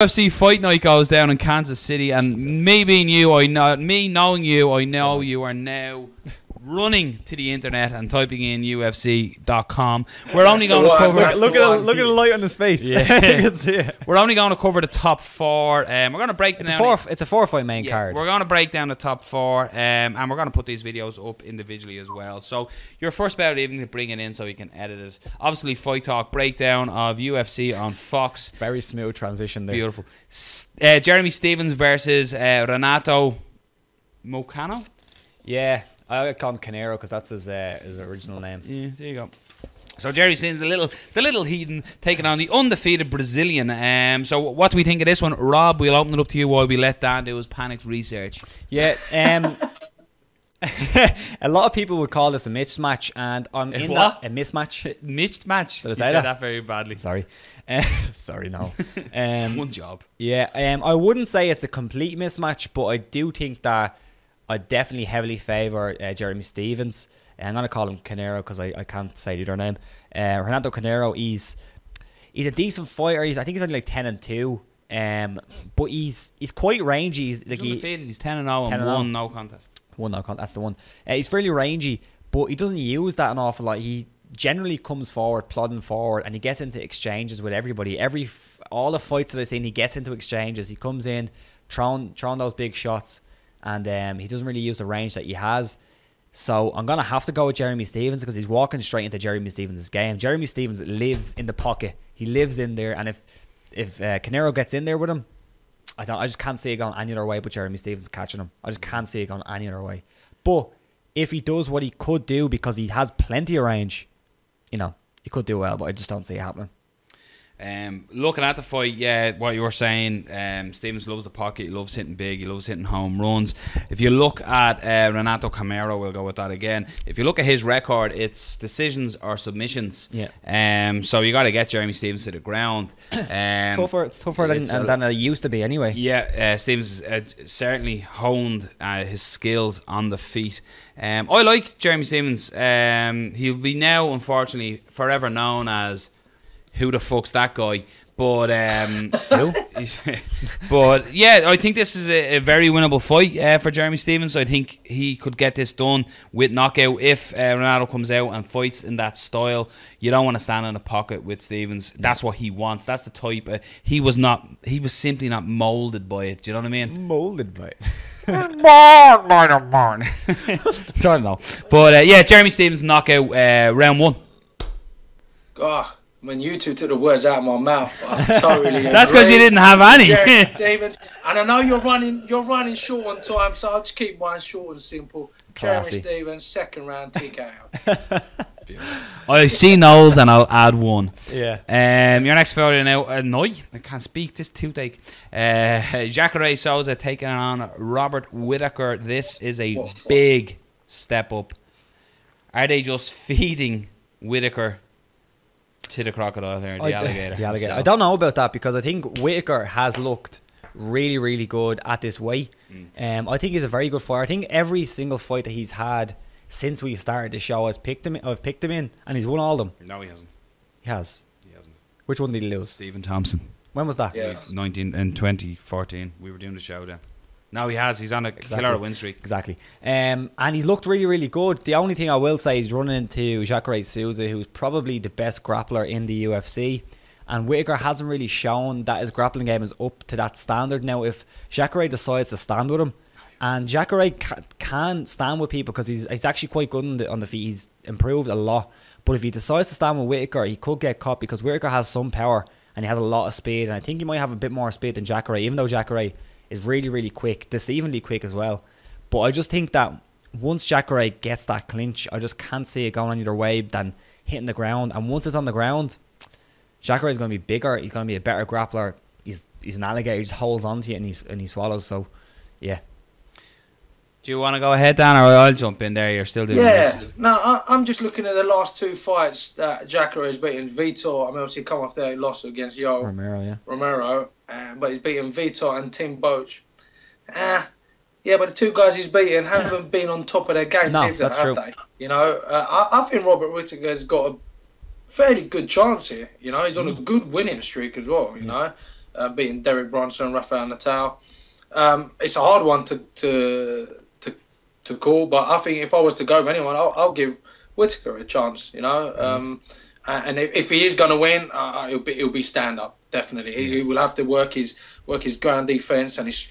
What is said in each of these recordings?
UFC fight night goes down in Kansas City, and me knowing you, I know you are now running to the internet and typing in UFC.com. We're only going to cover. Look at the light on his face. Yeah. You can see it. We're only going to cover the top four. We're going to break down. It's a four-fight main card. We're going to break down the top four, and we're going to put these videos up individually as well. So your first bout evening to bring it in so we can edit it. Obviously, Fight Talk breakdown of UFC on Fox. Very smooth transition there. Beautiful. Jeremy Stephens versus Renato Moicano. Yeah. I call him Canero because that's his original name. Yeah, there you go. So Jerry Stephens, the little heathen, taking on the undefeated Brazilian. So what do we think of this one, Rob? We'll open it up to you while we let Dan do his panicked research. Yeah. A lot of people would call this a mismatch, and I'm in that a mismatch. Mismatch. Did I say say that very badly? Sorry. Sorry, no. One job. Yeah. I wouldn't say it's a complete mismatch, but I do think that I definitely heavily favour Jeremy Stephens. I'm going to call him Canero because I can't say the other name. Renato Canero, he's a decent fighter. I think he's only like 10-2. But he's quite rangy. He's undefeated. He's 10-0 and 1 no contest. 1 no contest. That's the one. He's fairly rangy, but he doesn't use that an awful lot. He generally comes forward, plodding forward, and he gets into exchanges with everybody. All the fights that I've seen, he gets into exchanges. He comes in, throwing those big shots. And he doesn't really use the range that he has. So I'm going to have to go with Jeremy Stephens because he's walking straight into Jeremy Stephens' game. Jeremy Stephens lives in the pocket. He lives in there. And if Canero gets in there with him, I just can't see it going any other way but Jeremy Stephens catching him. I just can't see it going any other way. But if he does what he could do because he has plenty of range, he could do well. But I just don't see it happening. Looking at the fight, yeah, what you were saying, Stephens loves the pocket, he loves hitting big, he loves hitting home runs. If you look at Renato Canero, we'll go with that again. If you look at his record, it's decisions or submissions. Yeah. So you got to get Jeremy Stephens to the ground. It's tougher than it used to be anyway. Yeah, Stephens certainly honed his skills on the feet. I like Jeremy Stephens. He'll be now, unfortunately, forever known as who the fuck's that guy? But who? But yeah, I think this is a very winnable fight for Jeremy Stephens. I think he could get this done with knockout if Renato comes out and fights in that style. You don't want to stand in the pocket with Stephens. That's what he wants. That's the type. He was simply not molded by it. Do you know what I mean? Molded by it. Sorry, no. But yeah, Jeremy Stephens knockout round 1. God. When you two took the words out of my mouth, I totally That's because you didn't have any. Stephens, and I know you're running short on time, so I'll just keep mine short and simple. Classy. Jeremy Stephens, second round TKO. I see Knowles and I'll add 1. Yeah. Your next fight now, I can't speak. This toothache. Jacare Souza taking on Robert Whittaker. This is a big step up. Are they just feeding Whittaker to the crocodile here, the alligator? The alligator. I don't know about that because I think Whittaker has looked really, really good at this weight. I think he's a very good fighter. I think every single fight that he's had since we started the show, I've picked him in, and he's won all of them. No, he hasn't. He has. He hasn't. Which one did he lose? Stephen Thompson. When was that? Yeah. 2014. We were doing the show then. No, he has. He's on a killer win streak. Exactly. And he's looked really, really good. The only thing I will say is running into Jacare Souza, who's probably the best grappler in the UFC. And Whittaker hasn't really shown that his grappling game is up to that standard. Now, if Jacare decides to stand with him, and Jacare can stand with people because he's actually quite good on the feet. He's improved a lot. But if he decides to stand with Whittaker, he could get caught because Whittaker has some power and he has a lot of speed. And I think he might have a bit more speed than Jacare, even though Jacare is really, really quick, deceivingly quick as well. But I just think that once Jacare gets that clinch, I just can't see it going on either way than hitting the ground. And once it's on the ground, Jacare is going to be bigger. He's going to be a better grappler. He's an alligator. He just holds on to it and he swallows. So, yeah. Do you want to go ahead, Dan, or I'll jump in there? You're still doing this. No, I'm just looking at the last 2 fights that Jacare has beaten. Vitor, I mean, obviously come off their loss against Romero, but he's beaten Vitor and Tim Boach. Yeah, but the 2 guys he's beaten haven't been on top of their game, no, that's true. they? I think Robert Whittaker's got a fairly good chance here. He's on a good winning streak as well. beating Derek Bronson and Rafael Natal. It's a hard one to call, but I think if I was to go with anyone, I'll give Whittaker a chance. And if he is going to win, it'll be stand up. Definitely, he will have to work his ground defense and his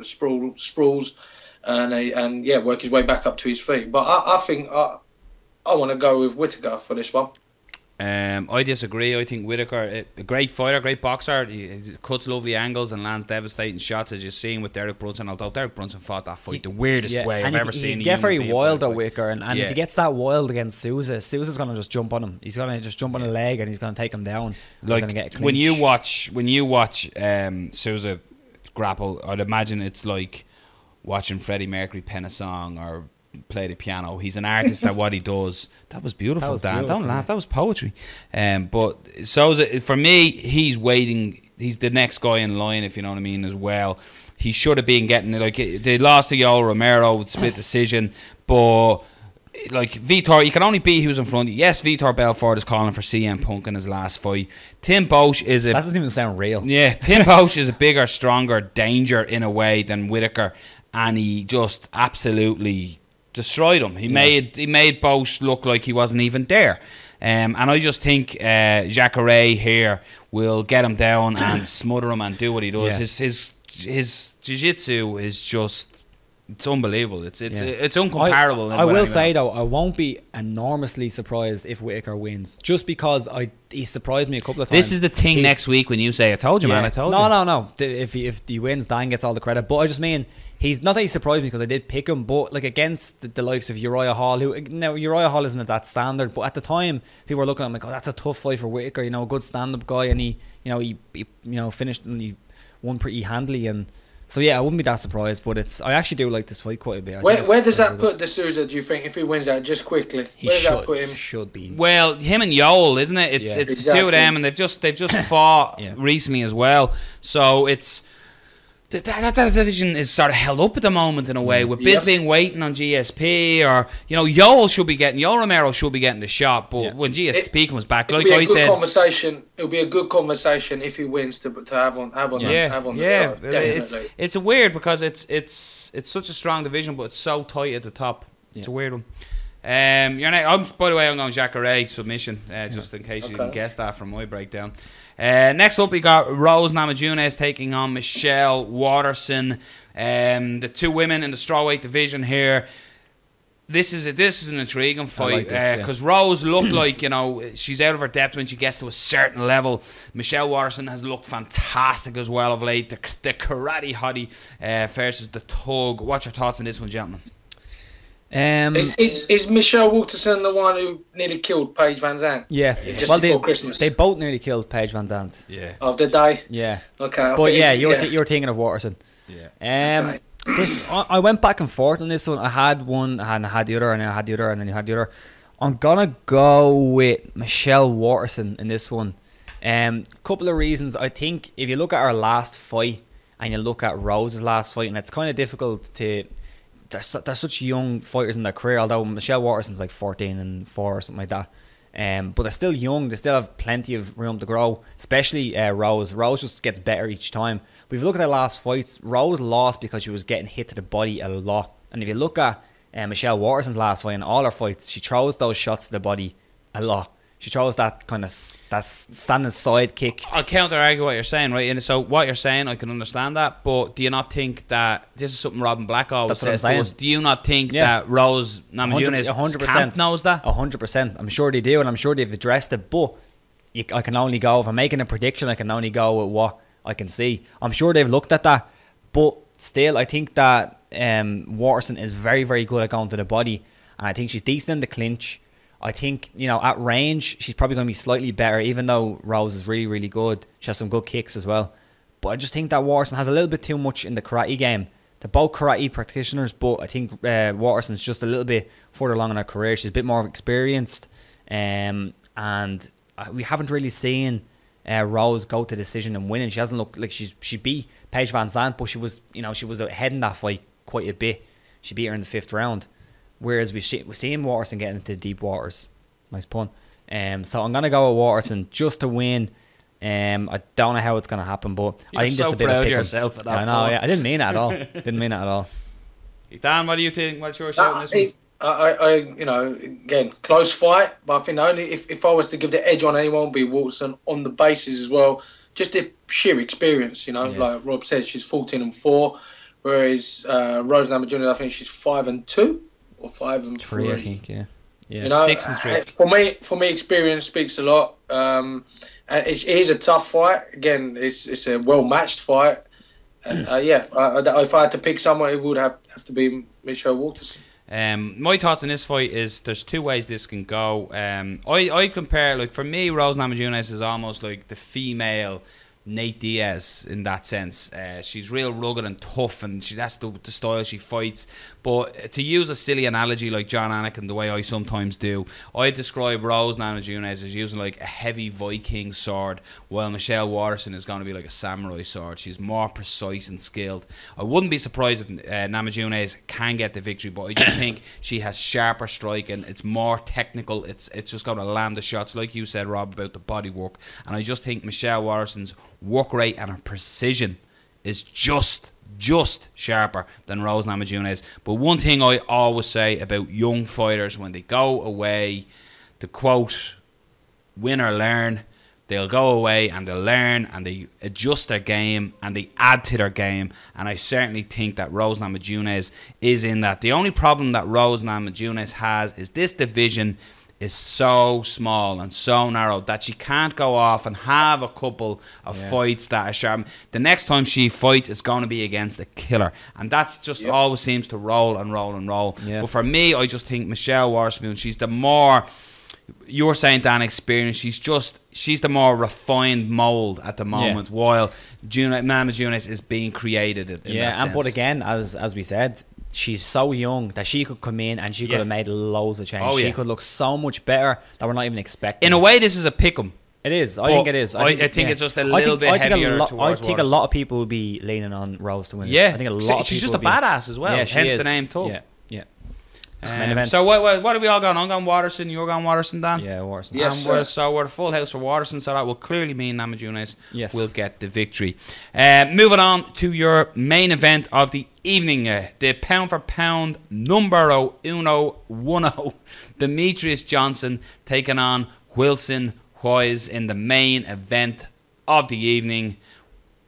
sprawls, and work his way back up to his feet. But I think I want to go with Whittaker for this one. I disagree. I think Whittaker, a great fighter, great boxer. He cuts lovely angles and lands devastating shots, as you've seen with Derek Brunson. Although Derek Brunson fought that fight the weirdest way I've ever seen. He get very wild at Whittaker, and if he gets that wild against Souza's going to just jump on him. He's going to just jump on a leg and he's going to take him down. Like when you watch Souza grapple, I'd imagine it's like watching Freddie Mercury pen a song or play the piano. He's an artist at what he does. That was beautiful, Dan. Don't laugh. That was poetry. But Souza, for me, he's waiting. He's the next guy in line, if you know what I mean, as well. He should have been getting it. Like, they lost to Yoel Romero with split decision, but like Vitor, you can only beat who's in front of you. Yes, Vitor Belfort is calling for CM Punk in his last fight. Tim Bosch is that doesn't even sound real. Yeah, Tim Bosch is a bigger, stronger danger in a way than Whittaker, and he just absolutely destroyed him. He made Bosch look like he wasn't even there. And I just think Jacare here will get him down and smother him and do what he does. Yeah. His jiu-jitsu is just, it's unbelievable. It's uncomparable. I will say though, I won't be enormously surprised if Whittaker wins, just because he surprised me a couple of times. This is the thing next week when you say, I told you, man, I told you. No. If he wins, Dan gets all the credit. But I just mean, he's not that he surprised me because I did pick him, but like against the likes of Uriah Hall, who now Uriah Hall isn't at that standard, but at the time people were looking at him like, oh, that's a tough fight for Whittaker, a good stand-up guy, and he finished and he won pretty handily, and so I wouldn't be that surprised. But I actually do like this fight quite a bit. Where does that put De Souza, do you think, if he wins that, just quickly? Where does that put him? Should be. Well, him and Yoel, isn't it? It's exactly. The two of them, and they've just fought recently as well. So it's that division is sort of held up at the moment in a way, with Bisping waiting on GSP, or Yoel Romero should be getting the shot, but when GSP comes back, like I said, it'll be a good conversation if he wins to have on the side. Definitely. It's a weird, because it's such a strong division, but it's so tight at the top. It's a weird one. By the way, I'm going Jacare submission, just in case you didn't guess that from my breakdown. Next up, we got Rose Namajunas taking on Michelle Waterson. The two women in the strawweight division here. This is an intriguing fight, because Rose looked like she's out of her depth when she gets to a certain level. Michelle Waterson has looked fantastic as well of late. The karate hottie versus the Tug. What's your thoughts on this one, gentlemen? Is Michelle Waterson the one who nearly killed Paige Van Zandt? Yeah. Just before Christmas. They both nearly killed Paige Van Zandt. Yeah. Oh, did they? Yeah. Okay. But you're thinking of Waterson. Yeah. I went back and forth on this one. I had one, and I had the other, and I had the other, and then you had the other. I'm gonna go with Michelle Waterson in this one. Couple of reasons. I think if you look at her last fight and you look at Rose's last fight, and it's kind of difficult to. They're such young fighters in their career, although Michelle Waterson's like 14 and 4 or something like that. But they're still young. They still have plenty of room to grow, especially Rose. Rose just gets better each time. But if you look at their last fights, Rose lost because she was getting hit to the body a lot. And if you look at Michelle Waterson's last fight, in all her fights, she throws those shots to the body a lot. She throws that kind of standing side kick. I'll counter argue what you're saying, right? And so what you're saying, I can understand that, but do you not think that this is something Robin Black always says to us? Do you not think that Rose Namajunas 100% knows that? 100%. I'm sure they do, and I'm sure they've addressed it. But I can only go, if I'm making a prediction, I can only go with what I can see. I'm sure they've looked at that, but still, I think that Waterson is very, very good at going to the body, and I think she's decent in the clinch. I think, at range, she's probably going to be slightly better, even though Rose is really, really good. She has some good kicks as well. But I just think that Waterson has a little bit too much in the karate game. They're both karate practitioners, but I think Waterson's just a little bit further along in her career. She's a bit more experienced. And we haven't really seen Rose go to decision and winning. She hasn't looked like she beat Paige Van Zandt, but she was ahead in that fight quite a bit. She beat her in the 5th round. Whereas we're seeing Waterson getting into deep waters. Nice pun. So I'm going to go with Waterson just to win. I don't know how it's going to happen, but You're I think so this is a bit proud of of pick 'em. yourself at that I know, point. yeah. I didn't mean it at all. Didn't mean it at all. Dan, what do you think? What's your shout on this one? I you know, again, close fight, but I think only if I was to give the edge on anyone, would be Waterson on the basis as well, just the sheer experience. You know, like Rob said, she's 14-4, whereas Rose Namajunas, I think she's 5-2 or 5-3. I think, yeah. You know, 6-3. For me, experience speaks a lot. And it is a tough fight. Again, it's a well matched fight. If I had to pick someone, it would have to be Michelle Waterson. My thoughts on this fight is there's two ways this can go. I compare, like, for me, Rose Namajunas is almost like the female Nate Diaz in that sense. She's real rugged and tough, and that's the style she fights. But to use a silly analogy like John Anakin, the way I sometimes do, I describe Rose Namajunas as using like a heavy Viking sword, while Michelle Waterson is going to be like a samurai sword. She's more precise and skilled. I wouldn't be surprised if Namajunas can get the victory, but I just think she has sharper striking. It's more technical. It's just going to land the shots, like you said, Rob, about the body work. And I just think Michelle Waterson's work rate and her precision is just sharper than Rose Namajunas. But one thing I always say about young fighters, when they go away, to quote, win or learn, they'll go away and they'll learn and they adjust their game and they add to their game. And I certainly think that Rose Namajunas is in that. The only problem that Rose Namajunas has is this division is so small and so narrow that she can't go off and have a couple of fights that are sharp. The next time she fights, it's going to be against a killer, and that's just always seems to roll and roll and roll. But for me, I just think Michelle Waterson, she's the more, you're saying, Dan, experience. She's the more refined mold at the moment, while Namajunas is being created in that sense. But again, as we said, she's so young that she could come in and she could have made loads of changes. She could look so much better that we're not even expecting. In a way, this is a pick-em. It is. I think it is. I think it's just a little bit heavier towards I think a lot of people would be leaning on Rose to win. Yeah. I think a lot of she's people just a badass as well. Hence the name too. So what are we all going? I'm going Waterson. You're going Waterson, Dan? Yeah, Waterson. Yes, so we're a full house for Waterson. So that will clearly mean Namajunas will get the victory. Moving on to your main event of the evening, the pound for pound numero 10, Demetrious Johnson taking on Wilson Wise in the main event of the evening.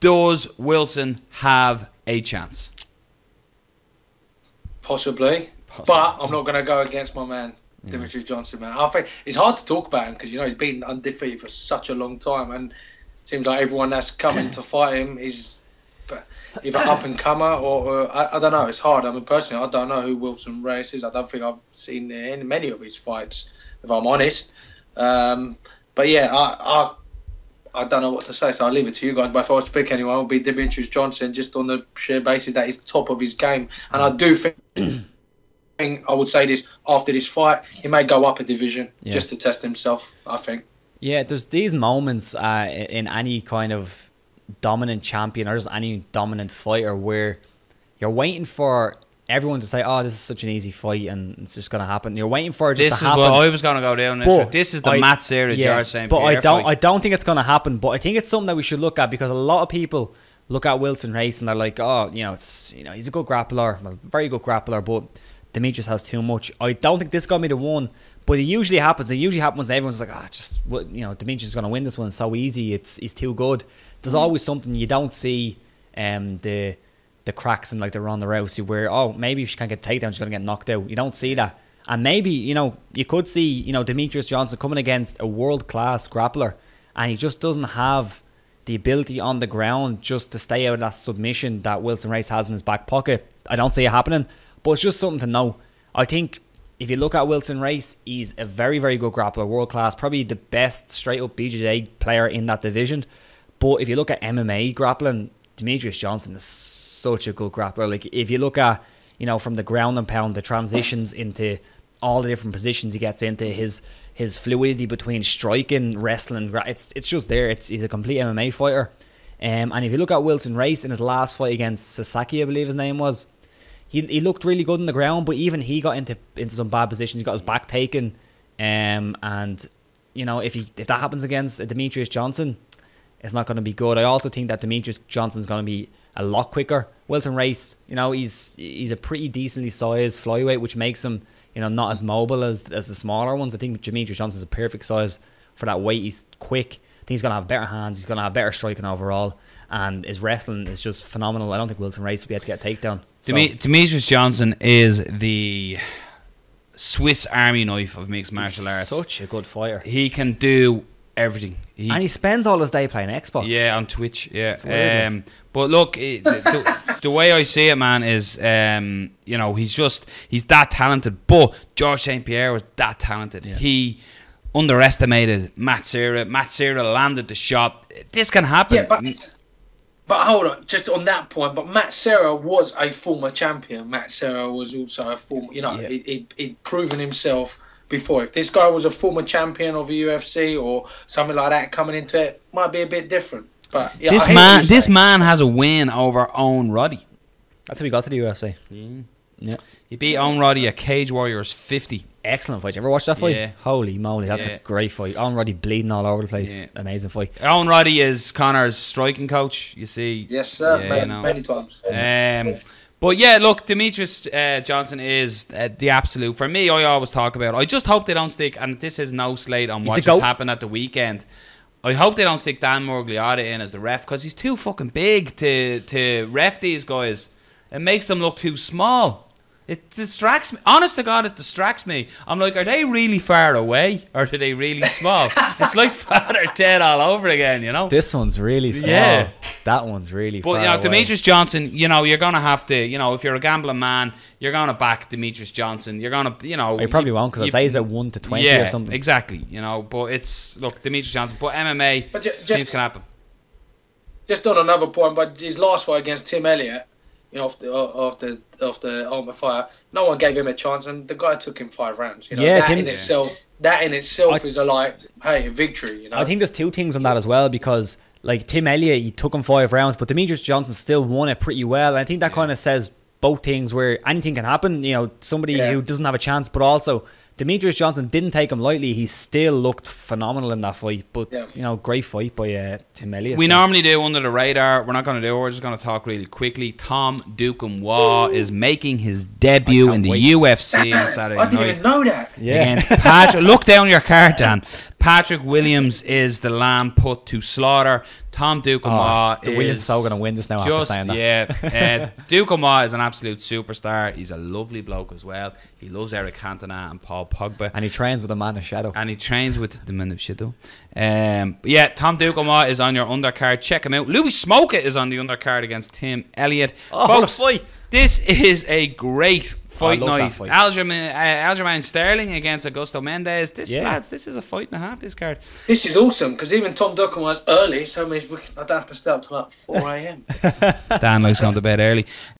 Does Wilson have a chance? Possibly. But I'm not going to go against my man, Demetrious Johnson, man. I think it's hard to talk about him because, you know, he's been undefeated for such a long time, and it seems like everyone that's coming to fight him is either up and comer or I don't know. It's hard. I mean, personally, I don't know who Wilson Reis is. I don't think I've seen in many of his fights, if I'm honest. But yeah, I don't know what to say, so I'll leave it to you guys. But if I was to pick anyone, it would be Demetrious Johnson, just on the sheer basis that he's top of his game, and I do think. I would say this after this fight, he may go up a division just to test himself, I think. Yeah, there's these moments in any kind of dominant champion or just any dominant fighter where you're waiting for everyone to say, oh, this is such an easy fight and it's just going to happen. You're waiting for it just to happen. This is what I was going to go down this. This is the Matt Serra George St. But Pierre I don't think it's going to happen. But I think it's something that we should look at, because a lot of people look at Wilson Reis and they're like, oh, he's a good grappler, very good grappler, but Demetrious has too much. I don't think this is going to be the one, but it usually happens. It usually happens when everyone's like, Demetrious is going to win this one. It's so easy. He's too good. There's always something you don't see. The cracks in like the Ronda Rousey where maybe if she can't get the takedown, she's going to get knocked out. You don't see that. And maybe you could see Demetrious Johnson coming against a world class grappler, and he just doesn't have the ability on the ground just to stay out of that submission that Wilson Reis has in his back pocket. I don't see it happening. But it's just something to know. I think if you look at Wilson Reis, he's a very, very good grappler, world class, probably the best straight up BJJ player in that division. But if you look at MMA grappling, Demetrious Johnson is such a good grappler. Like if you look at, from the ground and pound, the transitions into all the different positions he gets into, his fluidity between striking, wrestling, it's just there. He's a complete MMA fighter. And if you look at Wilson Reis in his last fight against Sasaki, I believe his name was, He looked really good on the ground, but even he got into some bad positions. He got his back taken, and if that happens against Demetrious Johnson, it's not going to be good. I also think that Demetrious Johnson's going to be a lot quicker. Wilson Reis, he's a pretty decently sized flyweight, which makes him, not as mobile as the smaller ones. I think Demetrious Johnson's a perfect size for that weight. He's quick. I think he's going to have better hands. He's going to have better striking overall. And his wrestling is just phenomenal. I don't think Wilson Reis will be able to get a takedown. Demetrious Johnson is the Swiss Army knife of mixed martial arts. Such a good fighter. He can do everything. And he spends all his day playing Xbox. Yeah, on Twitch. Yeah. But look, the way I see it, man, is he's that talented. But George St. Pierre was that talented. Yeah. He underestimated Matt Serra. Matt Serra landed the shot. This can happen. Yeah, but hold on, just on that point. But Matt Serra was a former champion. Matt Serra was also a former. He'd proven himself before. If this guy was a former champion of the UFC or something like that coming into it, might be a bit different. But yeah, this man has a win over Owen Roddy. That's how he got to the UFC. Yeah. He beat Owen Roddy at Cage Warriors 50. Excellent fight. You ever watch that fight? Yeah. Holy moly, that's a great fight. Owen Roddy bleeding all over the place. Yeah. Amazing fight. Owen Roddy is Conor's striking coach, you see. Yes, sir. Many times. But yeah, look, Demetrious Johnson is the absolute. For me, I always talk about it. I just hope they don't stick, and this is no slate on what just happened at the weekend. I hope they don't stick Dan Murgliata in as the ref, because he's too fucking big to ref these guys. It makes them look too small. It distracts me. Honest to God, it distracts me. I'm like, are they really far away or are they really small? It's like Father Ted all over again, This one's really small. Yeah. That one's really far away. Demetrious Johnson, you're going to have to, if you're a gambling man, you're going to back Demetrious Johnson. You're going to, You probably won't, because I say he's about 1 to 20 or something. Exactly. But it's, look, Demetrious Johnson. But MMA, things can happen. Just on another point, but his last fight against Tim Elliott, off the Ultimate Fighter, no one gave him a chance, and the guy took him 5 rounds. That in itself is a victory. I think there's two things on that as well, because like Tim Elliott, he took him 5 rounds, but Demetrious Johnson still won it pretty well. And I think that kind of says both things, where anything can happen. Somebody who doesn't have a chance, but also Demetrious Johnson didn't take him lightly. He still looked phenomenal in that fight. But, great fight by Tim Elliott. We normally do under the radar. We're not going to do it. We're just going to talk really quickly. Tom Duquesnoy is making his debut in the UFC on Saturday night. I didn't even know that. Against Patrick. Look down your card, Dan. Patrick Williams is the lamb put to slaughter. Tom Duquesnoy is... Williams so going to win this now after saying that. Yeah. Duquesnoy is an absolute superstar. He's a lovely bloke as well. He loves Eric Cantona and Paul Pogba. And he trains with the man of shadow. And he trains with the man of shadow. Tom Duquesnoy is on your undercard. Check him out. Louis Smoker is on the undercard against Tim Elliott. Folks, what a fight. This is a great fight night. Aljamain Sterling against Augusto Mendes. Lads, this is a fight and a half, this card. This is awesome, because even Tom Duquesnoy is early, so it means I don't have to stay up till 4 a.m. Dan likes going to bed early.